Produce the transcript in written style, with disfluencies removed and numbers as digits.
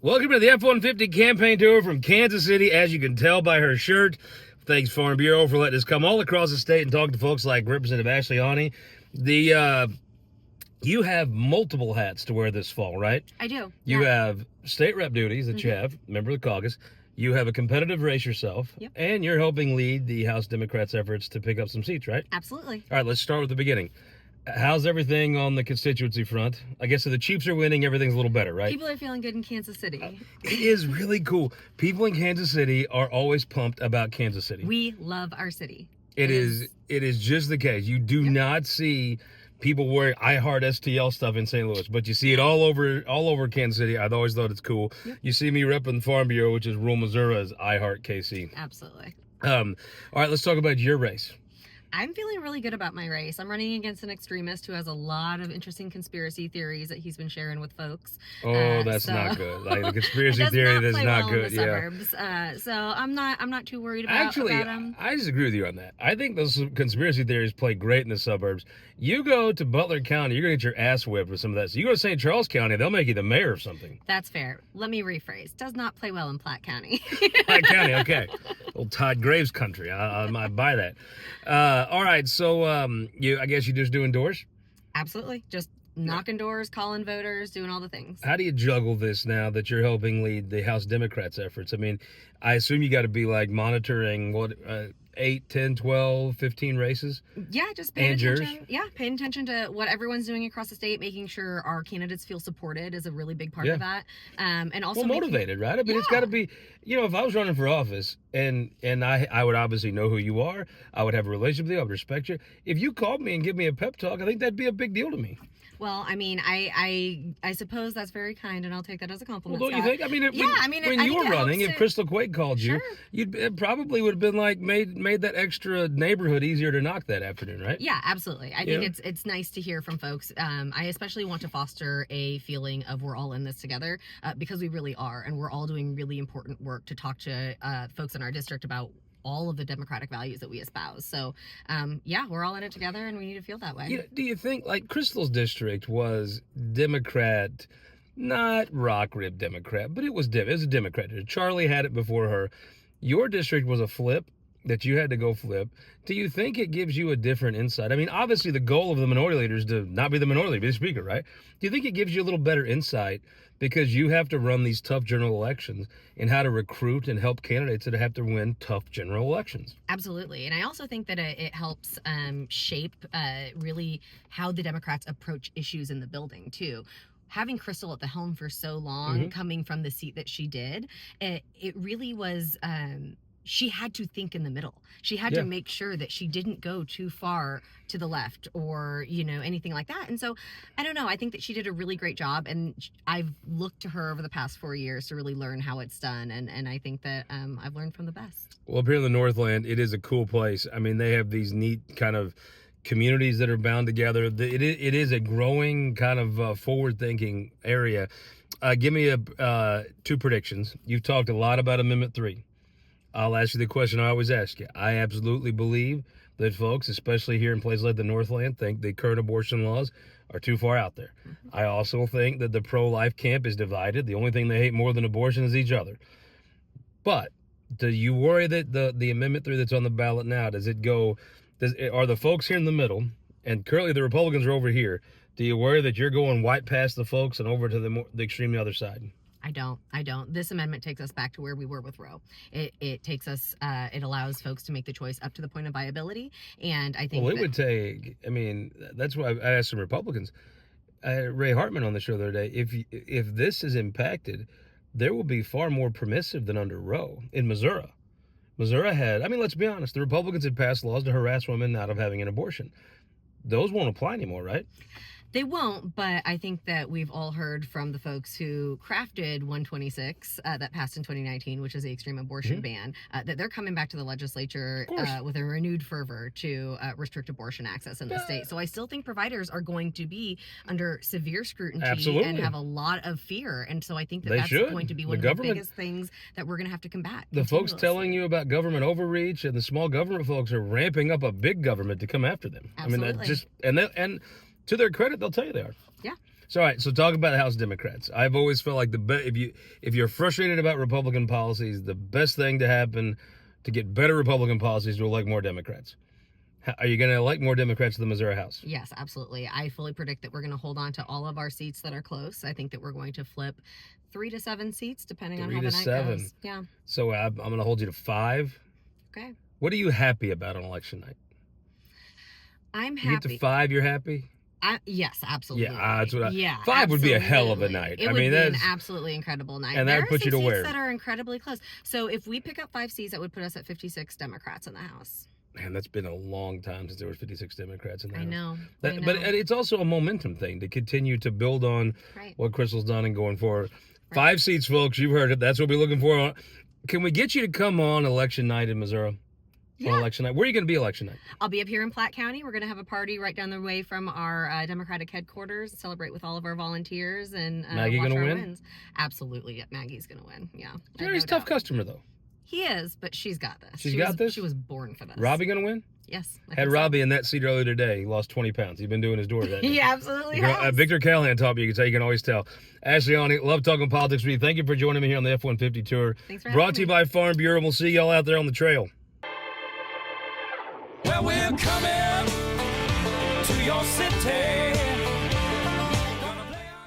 Welcome to the F-150 campaign tour from Kansas City. As you can tell by her shirt, thanks Farm Bureau for letting us come all across the state and talk to folks like Representative Ashley Aune. You have multiple hats to wear this fall, right? I do. You yeah. have state rep duties that you have, member of the caucus. You have a competitive race yourself, Yep. and you're helping lead the House Democrats' efforts to pick up some seats, right? Absolutely. All right, let's start with the beginning. How's everything on the constituency front? I guess if the Chiefs are winning, everything's a little better, right? People are feeling good in Kansas City. It is really cool. People in Kansas City are always pumped about Kansas City. We love our city. It is just the case. You do not see people wearing I Heart STL stuff in St. Louis, but you see it all over Kansas City. I've always thought it's cool. Yep. You see me repping the Farm Bureau, which is rural Missouri's I Heart KC. Absolutely. All right, let's talk about your race. I'm feeling really good about my race. I'm running against an extremist who has a lot of interesting conspiracy theories that he's been sharing with folks. Oh, that's not good. Like the conspiracy theory, that's not good. In the suburbs. So I'm not too worried about him. I disagree with you on that. I think those conspiracy theories play great in the suburbs. You go to Butler County, you're gonna get your ass whipped with some of that. So you go to St. Charles County, they'll make you the mayor of something. That's fair. Let me rephrase. Does not play well in Platte County. Platte County, okay. Old Todd Graves country. I might buy that. All right, so I guess you're just doing doors? Absolutely. Just knocking doors, calling voters, doing all the things. How do you juggle this now that you're helping lead the House Democrats' efforts? I mean, I assume you got to be like monitoring 8, 10, 12, 15 races? Yeah, just paying attention. Yours? Yeah, paying attention to what everyone's doing across the state, making sure our candidates feel supported is a really big part of that. And also motivated, right? I mean, it's got to be, if I was running for office and I would obviously know who you are, I would have a relationship with you, I would respect you. If you called me and give me a pep talk, I think that'd be a big deal to me. Well, I mean, I suppose that's very kind, and I'll take that as a compliment. Well, don't you think? I mean, when you were running, if Crystal Quig called you, it probably would have been like made that extra neighborhood easier to knock that afternoon, right? Yeah, absolutely. I think it's nice to hear from folks. I especially want to foster a feeling of we're all in this together because we really are, and we're all doing really important work to talk to folks in our district about all of the democratic values that we espouse. So, we're all in it together, and we need to feel that way. Do you think, like, Crystal's district was Democrat, not rock rib Democrat, but it was a Democrat. Charlie had it before her. Your district was a flip that you had to go flip. Do you think it gives you a different insight? I mean, obviously the goal of the minority leader is to not be the minority leader, be the speaker, right? Do you think it gives you a little better insight because you have to run these tough general elections and how to recruit and help candidates that have to win tough general elections? Absolutely. And I also think that it helps shape really how the Democrats approach issues in the building, too. Having Crystal at the helm for so long, coming from the seat that she did, it really was... she had to think in the middle. She had to make sure that she didn't go too far to the left or, anything like that. And so, I don't know. I think that she did a really great job. And I've looked to her over the past 4 years to really learn how it's done. And I think that I've learned from the best. Well, up here in the Northland, it is a cool place. I mean, they have these neat kind of communities that are bound together. It is a growing kind of forward-thinking area. Give me 2 predictions. You've talked a lot about Amendment 3. I'll ask you the question I always ask you. I absolutely believe that folks, especially here in places like the Northland, think the current abortion laws are too far out there. I also think that the pro-life camp is divided. The only thing they hate more than abortion is each other. But do you worry that the Amendment 3 that's on the ballot now, are the folks here in the middle, and currently the Republicans are over here, do you worry that you're going right past the folks and over to the extreme other side? I don't. This amendment takes us back to where we were with Roe. It takes us, it allows folks to make the choice up to the point of viability. And I think would take, that's why I asked some Republicans. I had Ray Hartman on the show the other day. If this is impacted, there will be far more permissive than under Roe in Missouri. Missouri had, let's be honest, the Republicans had passed laws to harass women out of having an abortion. Those won't apply anymore, right? They won't, but I think that we've all heard from the folks who crafted 126 that passed in 2019, which is the extreme abortion ban, that they're coming back to the legislature with a renewed fervor to restrict abortion access in the state. So I still think providers are going to be under severe scrutiny and have a lot of fear. And so I think that that's going to be one of the biggest things that we're going to have to combat. The folks telling you about government overreach and the small government folks are ramping up a big government to come after them. Absolutely. And to their credit, they'll tell you they are. Yeah. So all right, so talk about House Democrats. I've always felt like if you're frustrated about Republican policies, the best thing to happen to get better Republican policies is to elect more Democrats. Are you going to elect more Democrats to the Missouri House? Yes, absolutely. I fully predict that we're going to hold on to all of our seats that are close. I think that we're going to flip 3 to 7 seats, depending on how the night goes. Yeah. So I'm going to hold you to 5. Okay. What are you happy about on election night? I'm happy. You get to 5, you're happy? Yes, absolutely. Yeah, that's what I. Yeah, 5 would be a hell of a night. It would be an absolutely incredible night. And that puts you to seats where? That are incredibly close. So if we pick up 5 seats, that would put us at 56 Democrats in the House. Man, that's been a long time since there was 56 Democrats in the House. I know. But it's also a momentum thing to continue to build on what Crystal's done and going forward. 5 seats, folks. You've heard it. That's what we're looking for. Can we get you to come on election night in Missouri? Yeah. On election night. Where are you going to be election night? I'll be up here in Platte County. We're going to have a party right down the way from our Democratic headquarters, celebrate with all of our volunteers and Maggie watch gonna our win? Wins. Absolutely, Maggie's going to win. Yeah. Jerry's a tough customer, though. He is, but she's got this. She's got this? She was born for this. Robbie going to win? Yes. Had Robbie in that seat earlier today. He lost 20 pounds. He's been doing his door that He absolutely has. Victor Callahan taught me. You can tell. You can always tell. Ashley, Aune, love talking politics with you. Thank you for joining me here on the F-150 tour. Thanks for Brought to you by Farm Bureau. We'll see y'all out there on the trail. Well, we're coming to your city.